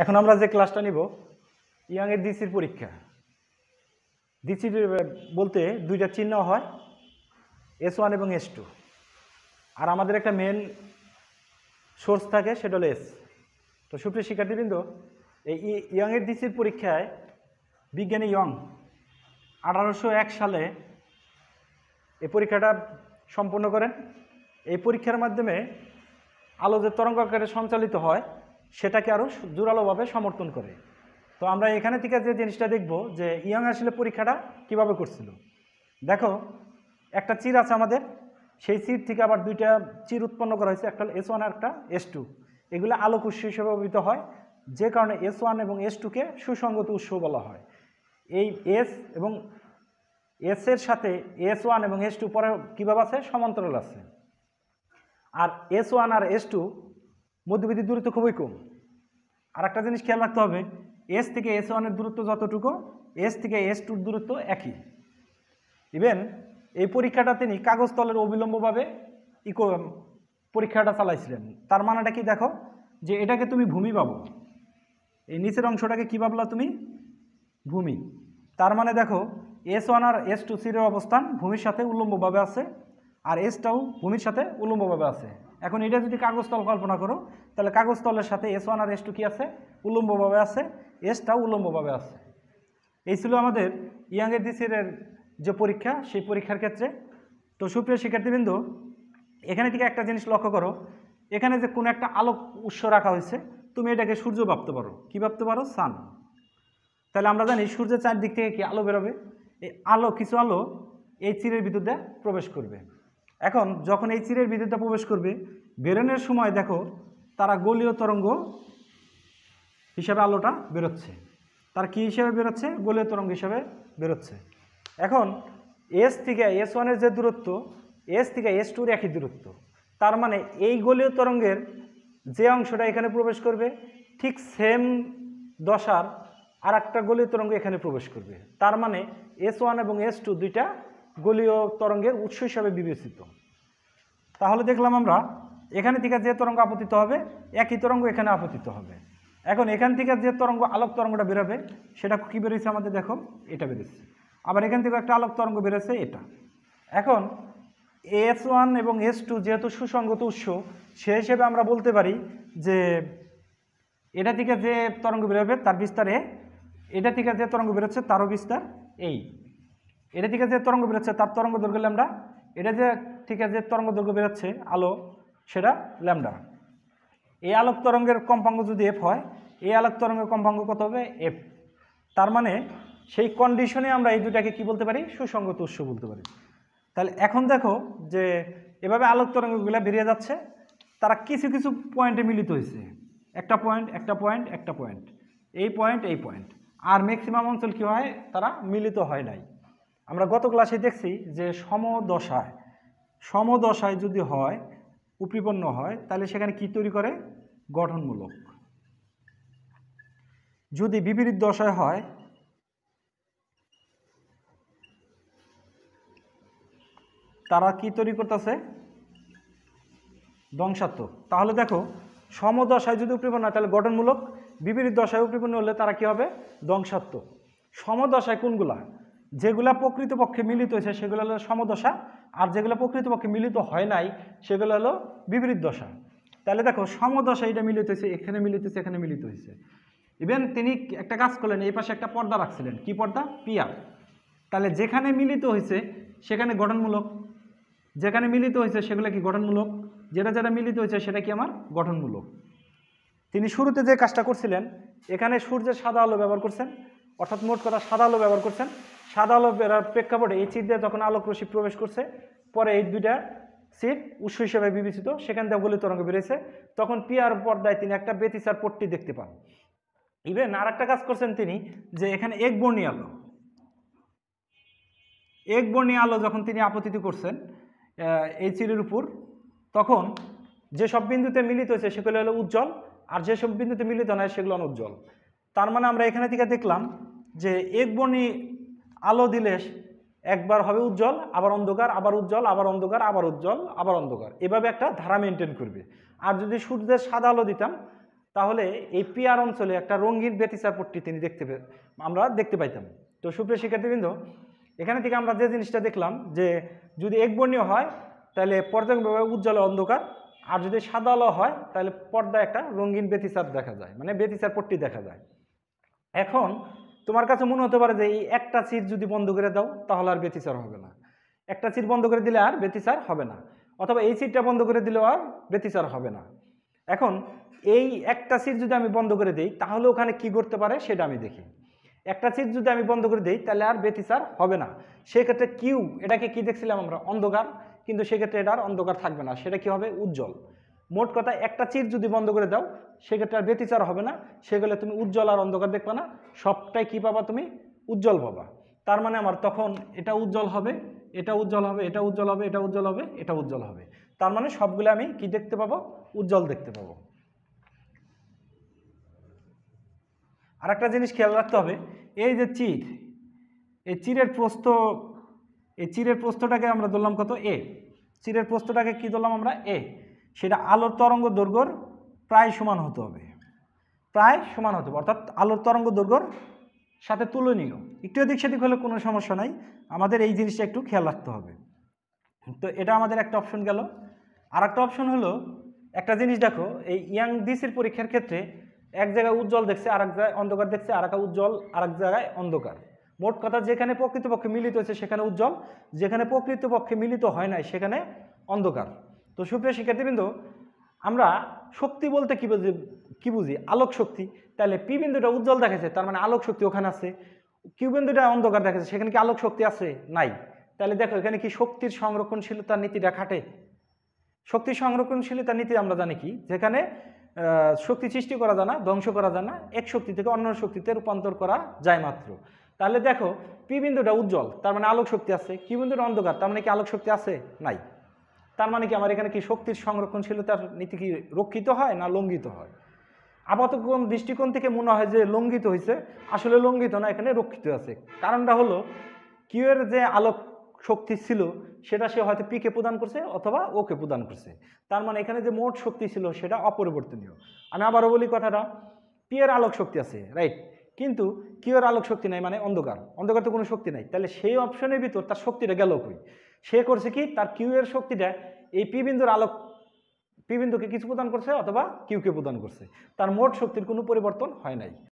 এখন আমরা যে ক্লাসটা নিব ইয়াংয়ের ডিসির পরীক্ষা। ডিসি বলতে দুইটা চিহ্ন হয়, S1 এবং S2, আর আমাদের একটা মেন সোর্স থাকে, সেটা হলো S। তো সুপ্রিয় শিক্ষার্থীবৃন্দ, এই ইয়াংয়ের ডিসির পরীক্ষায় বিজ্ঞানী ইয়ং 1801 সালে এই পরীক্ষাটা সম্পন্ন করেন। এই পরীক্ষার মাধ্যমে আলো যে তরঙ্গ আকারে সঞ্চালিত হয় সেটাকে আরও জোরালোভাবে সমর্থন করে। তো আমরা এখানে থেকে যে জিনিসটা দেখব যে ইয়ং আসলে পরীক্ষাটা কিভাবে করছিল। দেখো, একটা চির আছে আমাদের, সেই চির থেকে আবার দুইটা চির উৎপন্ন করা হয়েছে, একটা S1 আর একটা S2। এগুলো আলোক উৎস হিসেবে ব্যবহৃত হয়, যে কারণে S1 এবং S2কে সুসংগত উৎস বলা হয়। এই S এবং S এর সাথে S1 এবং S2 পরে কীভাবে আছে, সমান্তরাল আছে। আর S1 আর S2 মধ্যবর্তী দূরত্ব খুবই কম। আর একটা জিনিস খেয়াল রাখতে হবে, S থেকে S1 এর দূরত্ব যতটুকু, S থেকে S2 এর দূরত্ব একই। ইভেন এই পরীক্ষাটা তিনি কাগজ তলের অবিলম্বভাবে পরীক্ষাটা চালাইছিলেন। তার মানেটা কি দেখো, যে এটাকে তুমি ভূমি পাবো, এই নিচের অংশটাকে কী ভাবলা তুমি, ভূমি। তার মানে দেখো S1 আর S2 চিরের অবস্থান ভূমির সাথে উল্লম্বভাবে আছে, আর S টাও ভূমির সাথে উল্লম্বভাবে আছে। এখন এটা যদি কাগজ তল কল্পনা করো, তাহলে কাগজ তলের সাথে S1 আর S2 কি আছে, উল্লম্বভাবে আছে, S টাও উল্লম্বভাবে আছে। এই ছিল আমাদের ইয়াংয়ের ডিসির যে পরীক্ষা, সেই পরীক্ষার ক্ষেত্রে। তো সুপ্রিয় শিক্ষার্থীবৃন্দ, এখানে থেকে একটা জিনিস লক্ষ্য করো, এখানে যে কোনো একটা আলোক উৎস রাখা হয়েছে, তুমি এটাকে সূর্য ভাবতে পারো। কি ভাবতে পারো, সান। তাহলে আমরা জানি সূর্যের চারদিক থেকে কি আলো বেরোবে, এই আলো, কিছু আলো এই চিরের ভিতর দিয়ে প্রবেশ করবে। এখন যখন এই চিরের ভিতর দিয়ে প্রবেশ করবে, বেরোনোর সময় দেখো তারা গোলীয় তরঙ্গ হিসাবে আলোটা বেরোচ্ছে। তার কি হিসেবে বেরোচ্ছে, গোলীয় তরঙ্গ হিসাবে বেরোচ্ছে। এখন S থেকে S1 এর যে দূরত্ব, S থেকে S2 এর একই দূরত্ব। তার মানে এই গোলীয় তরঙ্গের যে অংশটা এখানে প্রবেশ করবে, ঠিক সেম দশার আর একটা গোলীয় তরঙ্গ এখানে প্রবেশ করবে। তার মানে S1 এবং S2 দুইটা গোলীয় তরঙ্গের উৎস হিসাবে বিবেচিত। তাহলে দেখলাম আমরা এখানে থেকে যে তরঙ্গ আপতিত হবে, একই তরঙ্গ এখানে আপতিত হবে। এখন এখান থেকে যে তরঙ্গ, আলোক তরঙ্গটা বেরোবে, সেটা কি বেরোচ্ছে আমাদের, দেখো এটা বেরোচ্ছে। আবার এখান থেকে একটা আলোক তরঙ্গ বেরোচ্ছে, এটা। এখন S1 এবং S2 যেহেতু সুসংগত উৎস, সে হিসেবে আমরা বলতে পারি যে এটা থেকে যে তরঙ্গ বেরোবে তার বিস্তার A, এটা থেকে যে তরঙ্গ বেরোচ্ছে তারও বিস্তার এই। এটা থেকে যে তরঙ্গ বেরোচ্ছে তার তরঙ্গ দৈর্ঘ্য ল্যামডা, এটা যে থেকে যে তরঙ্গ দৈর্ঘ্য বেরোচ্ছে আলো, সেটা ল্যামডা। এই আলোক তরঙ্গের কম্পাঙ্ক যদি F হয়, এই আলোক তরঙ্গের কম্পাঙ্ক কত হবে, F। তার মানে সেই কন্ডিশনে আমরা এই দুটাকে কি বলতে পারি, সুসংগত উৎস বলতে পারি। তাহলে এখন দেখো যে এভাবে আলোক তরঙ্গগুলো বেরিয়ে যাচ্ছে, তারা কিছু কিছু পয়েন্টে মিলিত হয়েছে, একটা পয়েন্ট, একটা পয়েন্ট, একটা পয়েন্ট, এই পয়েন্ট, এই পয়েন্ট। আর ম্যাক্সিমাম অঞ্চল কি হয়, তারা মিলিত হয় নাই। আমরা গত ক্লাসে দেখছি যে সমদশায় যদি হয়, উপরিপন্ন হয়, তাহলে সেখানে কি তৈরি করে, গঠনমূলক। যদি বিপরীত দশায় হয়, তারা কি তৈরি করতেছে, ধ্বংসাত্মক। তাহলে দেখো, সমদশায় যদি উপরিপন্ন হয় তাহলে গঠনমূলক, বিপরীত দশায় উপরিপন্ন হলে তারা কি হবে, ধ্বংসাত্মক। সমদশায় কোনগুলা, যেগুলা প্রকৃতপক্ষে মিলিত হয়েছে সেগুলো হলো সমদশা, আর যেগুলো প্রকৃতপক্ষে মিলিত হয় নাই সেগুলো হলো বিপরীত দশা। তাহলে দেখো, সমদশা এটা মিলিত হয়েছে, এখানে মিলিত হয়েছে, এখানে মিলিত হয়েছে। ইভেন তিনি একটা কাজ করলেন, এই পাশে একটা পর্দা রাখছিলেন, কি পর্দা, পিয়ার। তাহলে যেখানে মিলিত হয়েছে সেখানে গঠনমূলক, যেখানে মিলিত হয়েছে সেগুলো কি গঠনমূলক, যেটা যেটা মিলিত হয়েছে সেটা কি আমার গঠনমূলক। তিনি শুরুতে যে কাজটা করছিলেন, এখানে সূর্যের সাদা আলো ব্যবহার করছেন, অর্থাৎ মোট কথা সাদা আলো ব্যবহার করছেন। সাদা আলো প্রেক্ষাপটে এই চির দিয়ে যখন আলোক রশ্মি প্রবেশ করছে, পরে এই দুইটা চির উৎস হিসেবে বিবেচিত, সেখান থেকে গোলীয় তরঙ্গ বেরিয়েছে, তখন পিয়ার পর্দায় তিনি একটা ব্যতিচার পট্টি দেখতে পান। ইভেন আর একটা কাজ করছেন তিনি, যে এখানে একবর্ণীয় আলো যখন তিনি আপতিত করছেন এই চিরের উপর, তখন যেসব বিন্দুতে মিলিত হয়েছে সেগুলো হলো উজ্জ্বল, আর যেসব বিন্দুতে মিলিত নয় সেগুলো অনুজ্জ্বল। তার মানে আমরা এখানে থেকে দেখলাম যে একবর্ণী আলো দিলে একবার হবে উজ্জ্বল, আবার অন্ধকার, আবার উজ্জ্বল, আবার অন্ধকার, আবার উজ্জ্বল, আবার অন্ধকার, এভাবে একটা ধারা মেনটেন করবে। আর যদি সূর্যের সাদা আলো দিতাম, তাহলে এই পি আর অঞ্চলে একটা রঙিন ব্যতিচার পট্টি তিনি আমরা দেখতে পাইতাম। তো সুপ্রিয় শিক্ষার্থীবৃন্দ, এখানে থেকে আমরা যে জিনিসটা দেখলাম যে যদি একবর্ণীয় হয় তাহলে পর্যায়ক্রমভাবে উজ্জ্বল অন্ধকার, আর যদি সাদা আলো হয় তাহলে পর্দায় একটা রঙিন ব্যতিচার দেখা যায়, মানে ব্যতিচার পট্টি দেখা যায়। এখন তোমার কাছে মনে হতে পারে যে এই একটা চির যদি বন্ধ করে দাও তাহলে আর ব্যতিচার হবে না, একটা চির বন্ধ করে দিলে আর ব্যতিচার হবে না, অথবা এই চিরটা বন্ধ করে দিলেও আর ব্যতিচার হবে না। এখন এই একটা চির যদি আমি বন্ধ করে দিই তাহলে ওখানে কি করতে পারে সেটা আমি দেখি। একটা চির যদি আমি বন্ধ করে দিই তাহলে আর ব্যতিচার হবে না, সেক্ষেত্রে কিউ এটাকে কি দেখছিলাম আমরা অন্ধকার, কিন্তু সেক্ষেত্রে এটা আর অন্ধকার থাকবে না, সেটা কি হবে উজ্জ্বল। মোট কথা একটা চির যদি বন্ধ করে দাও সেক্ষেত্রে আর ব্যতিচার হবে না, সেগুলো তুমি উজ্জ্বল আর অন্ধকার দেখবে না, সবটাই কি পাবা তুমি উজ্জ্বল পাবা। তার মানে আমার তখন এটা উজ্জ্বল হবে, এটা উজ্জ্বল হবে, এটা উজ্জ্বল হবে, এটা উজ্জ্বল হবে, এটা উজ্জ্বল হবে, তার মানে সবগুলো আমি কি দেখতে পাবো উজ্জ্বল দেখতে পাবো। আর একটা জিনিস খেয়াল রাখতে হবে, এই যে চির, এই চিরের প্রস্থ, এই চিরের প্রস্থটাকে আমরা ধরলাম কত এ, চিরের প্রস্থটাকে কি ধরলাম আমরা এ, সেটা আলোর তরঙ্গ দৈর্ঘ্যর প্রায় সমান হতে হবে, প্রায় সমান হতে হবে, অর্থাৎ আলোর তরঙ্গ দৈর্ঘ্যর সাথে তুলনীয়। একটু এদিক সেদিক হলে কোনো সমস্যা নাই, আমাদের এই জিনিসটা একটু খেয়াল রাখতে হবে। তো এটা আমাদের একটা অপশন গেল। আর একটা অপশন হলো, একটা জিনিস দেখো, এই ইয়াং ডিসির পরীক্ষার ক্ষেত্রে এক জায়গায় উজ্জ্বল দেখছে, আর এক জায়গায় অন্ধকার দেখছে, আর একটা উজ্জ্বল আর এক জায়গায় অন্ধকার। মোট কথা যেখানে প্রকৃতপক্ষে মিলিত হয়েছে সেখানে উজ্জ্বল, যেখানে প্রকৃতপক্ষে মিলিত হয় নাই সেখানে অন্ধকার। তো সুপ্রিয় শিক্ষার্থীবৃন্দ, আমরা শক্তি বলতে কি বুঝি আলোক শক্তি, তাহলে পি বিন্দুটা উজ্জ্বল দেখাচ্ছে তার মানে আলোক শক্তি ওখানে আছে, কিউ বিন্দুটা অন্ধকার দেখাচ্ছে সেখানে কি আলোক শক্তি আছে নাই, তাহলে দেখো এখানে কি শক্তির সংরক্ষণশীলতার নীতিটা খাটে। শক্তি সংরক্ষণশীলতার নীতি আমরা জানি কি, যেখানে শক্তি সৃষ্টি করা যায় না, ধ্বংস করা যায় না, এক শক্তি থেকে অন্য শক্তিতে রূপান্তর করা যায় মাত্র। তাহলে দেখো পি বিন্দুটা উজ্জ্বল তার মানে আলোক শক্তি আছে, কিউ বিন্দুটা অন্ধকার তার মানে কি আলোক শক্তি আছে নাই, তার মানে কি আমার এখানে কি শক্তির সংরক্ষণশীলতার নীতি কি রক্ষিত হয় না লঙ্ঘিত হয়। আপাতত দৃষ্টিকোণ থেকে মনে হয় যে লঙ্ঘিত হয়েছে, আসলে লঙ্ঘিত না, এখানে রক্ষিত আছে। কারণটা হলো কিউ এর যে আলোক শক্তি ছিল সেটা সে হয়তো পিকে প্রদান করছে অথবা ওকে প্রদান করছে, তার মানে এখানে যে মোট শক্তি ছিল সেটা অপরিবর্তনীয়। আমি আবারও বলি কথাটা, পি এর আলোক শক্তি আছে রাইট, কিন্তু কিউ এর আলোক শক্তি নাই, মানে অন্ধকার, অন্ধকার তো কোনো শক্তি নাই, তাহলে সেই অপশনের ভিতর তার শক্তিটা গেল কই, সে করছে কি তার কিউ এর শক্তিটা এই পি বিন্দুর আলোক, পি বিন্দুকে কিছু প্রদান করছে অথবা কিউকে প্রদান করছে, তার মোট শক্তির কোনো পরিবর্তন হয় নাই।